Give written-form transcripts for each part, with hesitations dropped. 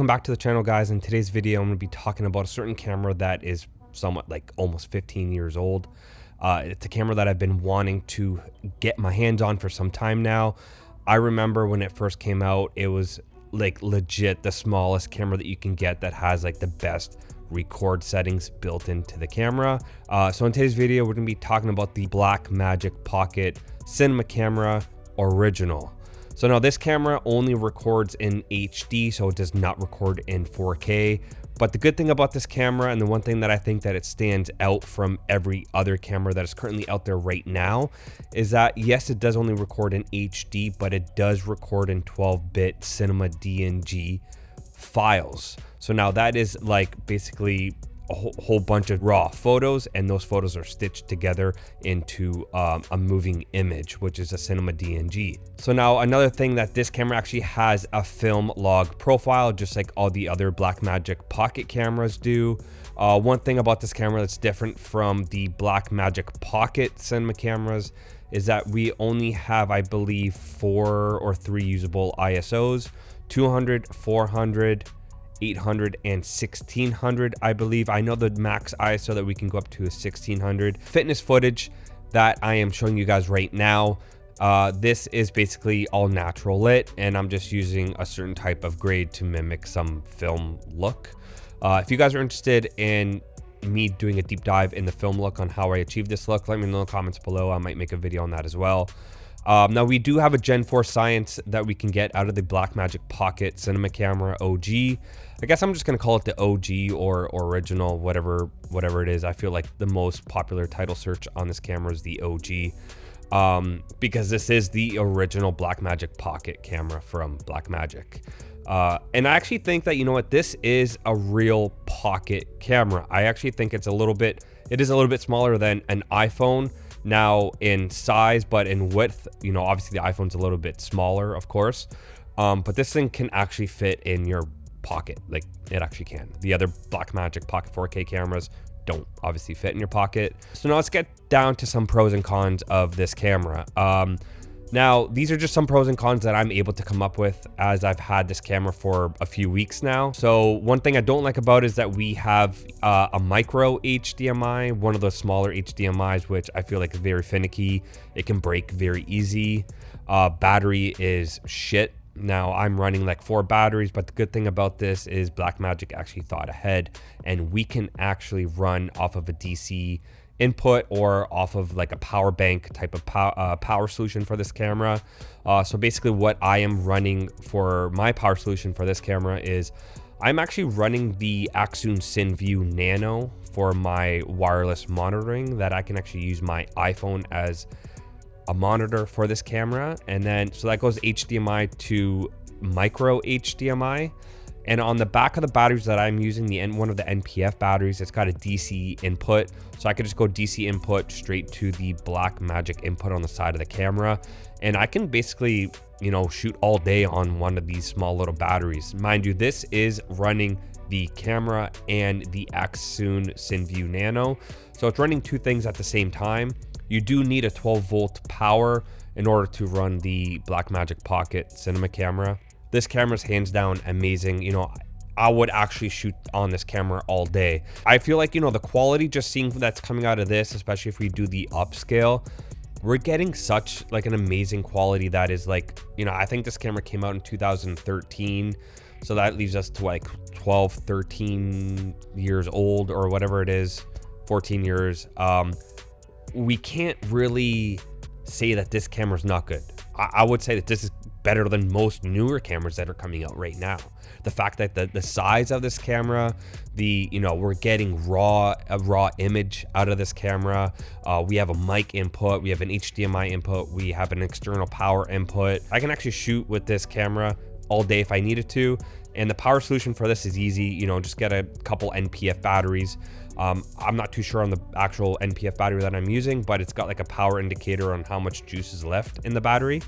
Welcome back to the channel, guys. In today's video, I'm going to be talking about a certain camera that is somewhat like almost 15 years old. It's a camera that I've been wanting to get my hands on for some time now. I remember when it first came out, it was like legit the smallest camera that you can get that has like the best record settings built into the camera. So in today's video, we're going to be talking about the Blackmagic Pocket Cinema Camera Original. So now this camera only records in HD, so it does not record in 4K. But the good thing about this camera, and the one thing that I think that it stands out from every other camera that is currently out there right now, is that yes, it does only record in HD, but it does record in 12-bit CinemaDNG files. So now that is like basically a whole bunch of raw photos, and those photos are stitched together into a moving image, which is a CinemaDNG. So now another thing that this camera actually has a film log profile, just like all the other Blackmagic Pocket cameras do. One thing about this camera that's different from the Blackmagic Pocket cinema cameras is that we only have, I believe, 4 or 3 usable ISOs: 200, 400, 800 and 1600. I believe I know the max ISO that we can go up to is 1600. Fitness footage that I am showing you guys right now, this is basically all natural lit, and I'm just using a certain type of grade to mimic some film look. If you guys are interested in me doing a deep dive in the film look on how I achieve this look, let me know in the comments below. I might make a video on that as well. Now we do have a Gen 4 science that we can get out of the Blackmagic Pocket Cinema Camera OG. I guess I'm just going to call it the OG or original, whatever it is. I feel like the most popular title search on this camera is the OG, because this is the original Blackmagic Pocket camera from Blackmagic. And I actually think that, you know what, this is a real pocket camera. I actually think it is a little bit smaller than an iPhone. Now in size, but in width, you know, obviously the iPhone's a little bit smaller, of course, but this thing can actually fit in your pocket. Like, it actually can. The other Blackmagic Pocket 4K cameras don't obviously fit in your pocket. So now let's get down to some pros and cons of this camera. Now, these are just some pros and cons that I'm able to come up with as I've had this camera for a few weeks now. So one thing I don't like about it is that we have a micro HDMI, one of those smaller HDMIs, which I feel like is very finicky. It can break very easy. Battery is shit. Now I'm running like 4 batteries, but the good thing about this is Blackmagic actually thought ahead, and we can actually run off of a DC input or off of like a power bank type of power solution for this camera. So basically what I am running for my power solution for this camera is I'm actually running the Axoon CinView Nano for my wireless monitoring, that I can actually use my iPhone as a monitor for this camera. And then so that goes HDMI to micro HDMI. And on the back of the batteries that I'm using, one of the NPF batteries, it's got a DC input. So I could just go DC input straight to the Blackmagic input on the side of the camera. And I can basically, you know, shoot all day on one of these small little batteries. Mind you, this is running the camera and the Axoon CinView Nano. So it's running 2 things at the same time. You do need a 12-volt power in order to run the Blackmagic Pocket Cinema Camera. This camera is hands down amazing. You know, I would actually shoot on this camera all day. I feel like, you know, the quality just seeing that's coming out of this, especially if we do the upscale, we're getting such like an amazing quality that is like, you know, I think this camera came out in 2013. So that leaves us to like 12, 13 years old or whatever it is, 14 years. We can't really say that this camera's not good. I would say that this is better than most newer cameras that are coming out right now. The fact that the size of this camera, you know, we're getting a raw image out of this camera. We have a mic input, we have an HDMI input, we have an external power input. I can actually shoot with this camera all day if I needed to. And the power solution for this is easy. You know, just get a couple NPF batteries. I'm not too sure on the actual NPF battery that I'm using, but it's got like a power indicator on how much juice is left in the battery.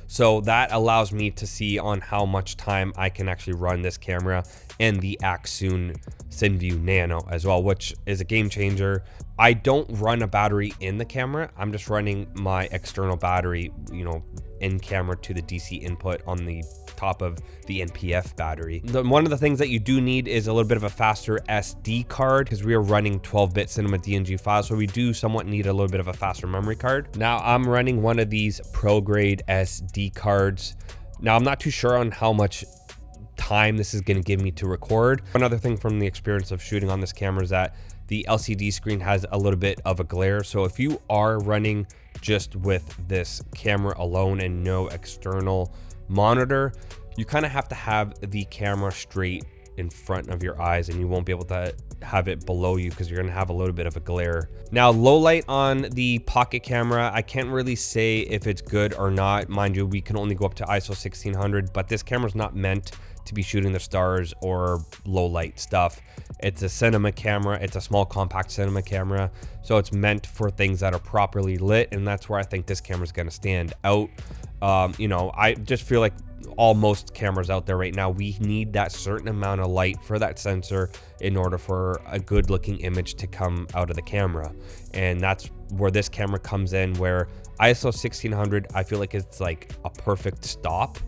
So that allows me to see on how much time I can actually run this camera and the Axoon CinView Nano as well, which is a game changer. I don't run a battery in the camera. I'm just running my external battery, you know, in camera to the DC input on the top of the NPF battery. One of the things that you do need is a little bit of a faster SD card, because we are running 12-bit CinemaDNG files, so we do somewhat need a little bit of a faster memory card. Now I'm running one of these pro grade SD cards. Now I'm not too sure on how much time this is going to give me to record. Another thing from the experience of shooting on this camera is that the LCD screen has a little bit of a glare. So if you are running just with this camera alone and no external monitor, you kind of have to have the camera straight in front of your eyes, and you won't be able to have it below you because you're going to have a little bit of a glare. Now, low light on the pocket camera, I can't really say if it's good or not. Mind you, we can only go up to ISO 1600, but this camera's not meant to be shooting the stars or low light stuff. It's a cinema camera. It's a small compact cinema camera. So it's meant for things that are properly lit. And that's where I think this camera is going to stand out. You know, I just feel like most cameras out there right now, we need that certain amount of light for that sensor in order for a good looking image to come out of the camera. And that's where this camera comes in, where ISO 1600, I feel like it's like a perfect stop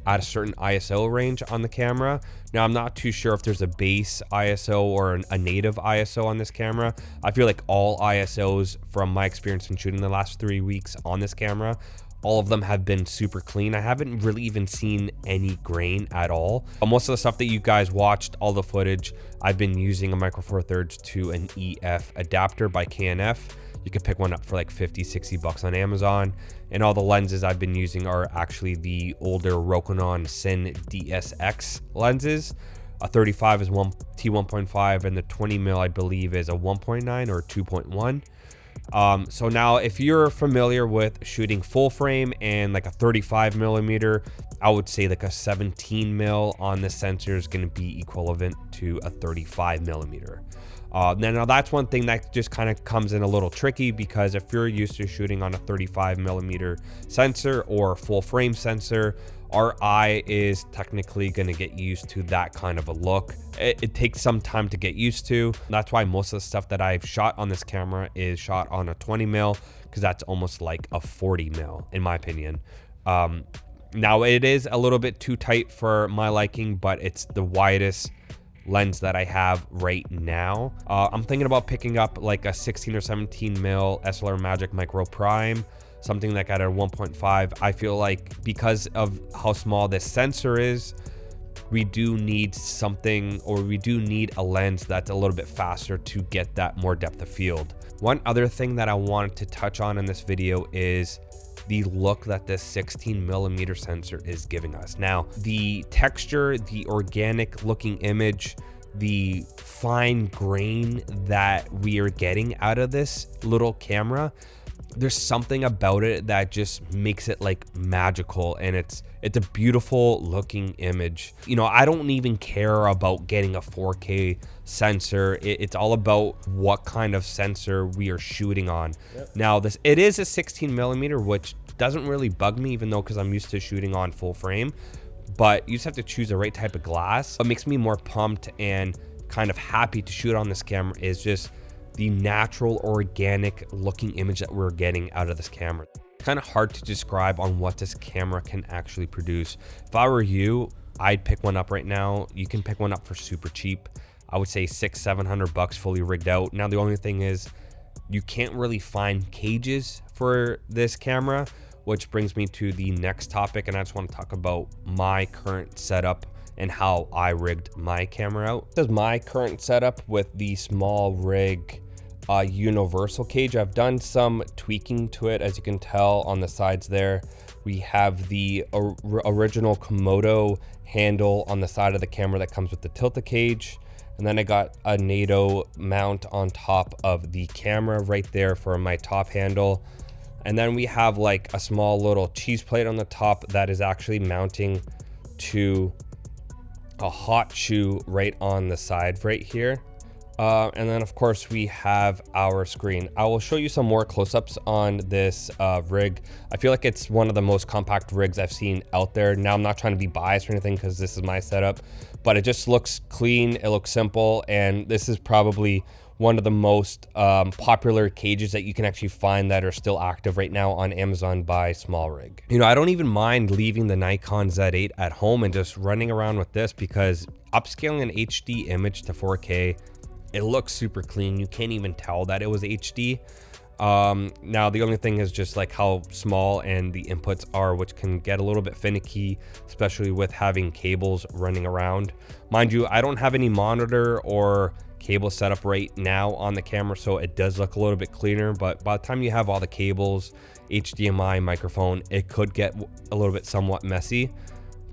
at a certain ISO range on the camera. Now, I'm not too sure if there's a base ISO or a native ISO on this camera. I feel like all ISOs, from my experience in shooting the last 3 weeks on this camera, all of them have been super clean. I haven't really even seen any grain at all. Most of the stuff that you guys watched, all the footage, I've been using a Micro Four Thirds to an EF adapter by K&F. You can pick one up for like 50, 60 bucks on Amazon. And all the lenses I've been using are actually the older Rokinon Cin DSX lenses. A 35 is T1.5, and the 20 mil I believe is a 1.9 or 2.1. So now if you're familiar with shooting full frame and like a 35 millimeter, I would say like a 17 mil on the sensor is going to be equivalent to a 35 millimeter. Now that's one thing that just kind of comes in a little tricky, because if you're used to shooting on a 35 millimeter sensor or full frame sensor, our eye is technically going to get used to that kind of a look. It takes some time to get used to. That's why most of the stuff that I've shot on this camera is shot on a 20 mil, because that's almost like a 40 mil in my opinion. Now it is a little bit too tight for my liking, but it's the widest lens that I have right now. I'm thinking about picking up like a 16 or 17 mil SLR Magic Micro Prime, something like at a 1.5. I feel like because of how small this sensor is, we do need something, or we do need a lens that's a little bit faster to get that more depth of field. One other thing that I wanted to touch on in this video is the look that this 16 millimeter sensor is giving us. Now, the texture, the organic looking image, the fine grain that we are getting out of this little camera, there's something about it that just makes it like magical, and it's a beautiful looking image. You know, I don't even care about getting a 4K sensor. It's all about what kind of sensor we are shooting on. Yep. Now it is a 16 millimeter, which doesn't really bug me, even though, because I'm used to shooting on full frame, but you just have to choose the right type of glass. What makes me more pumped and kind of happy to shoot on this camera is just the natural, organic looking image that we're getting out of this camera. Kind of hard to describe on what this camera can actually produce. If I were you, I'd pick one up right now. You can pick one up for super cheap. I would say $600-700 bucks fully rigged out. Now the only thing is, you can't really find cages for this camera, which brings me to the next topic, and I just want to talk about my current setup and how I rigged my camera out. This is my current setup with the small rig universal cage. I've done some tweaking to it, as you can tell on the sides there. We have the original Komodo handle on the side of the camera that comes with the tilted cage. And then I got a NATO mount on top of the camera right there for my top handle. And then we have like a small little cheese plate on the top that is actually mounting to a hot shoe right on the side right here. And then of course we have our screen. I will show you some more close-ups on this rig. I feel like it's one of the most compact rigs I've seen out there. Now I'm not trying to be biased or anything, because this is my setup, but it just looks clean, it looks simple, and this is probably one of the most popular cages that you can actually find that are still active right now on Amazon by Small Rig. You know, I don't even mind leaving the Nikon Z8 at home and just running around with this, because upscaling an HD image to 4K, it looks super clean. You can't even tell that it was HD. Now the only thing is just like how small and the inputs are, which can get a little bit finicky, especially with having cables running around. Mind you, I don't have any monitor or cable setup right now on the camera, so it does look a little bit cleaner, but by the time you have all the cables, HDMI, microphone, it could get a little bit somewhat messy.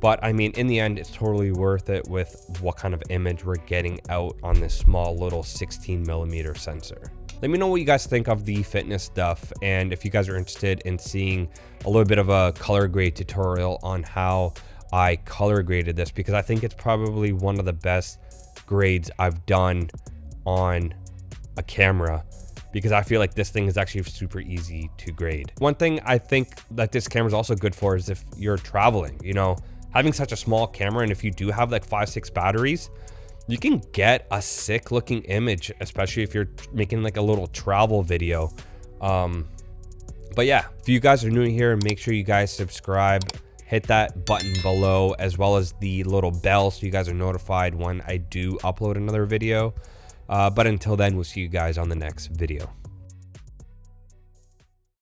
But I mean, in the end, it's totally worth it with what kind of image we're getting out on this small little 16mm sensor. Let me know what you guys think of the fitness stuff, and if you guys are interested in seeing a little bit of a color grade tutorial on how I color graded this, because I think it's probably one of the best grades I've done on a camera, because I feel like this thing is actually super easy to grade. One thing I think that this camera is also good for is if you're traveling, you know, having such a small camera, and if you do have like 5-6 batteries, you can get a sick looking image, especially if you're making like a little travel video. But yeah, if you guys are new here, make sure you guys subscribe, hit that button below, as well as the little bell so you guys are notified when I do upload another video. But until then, we'll see you guys on the next video.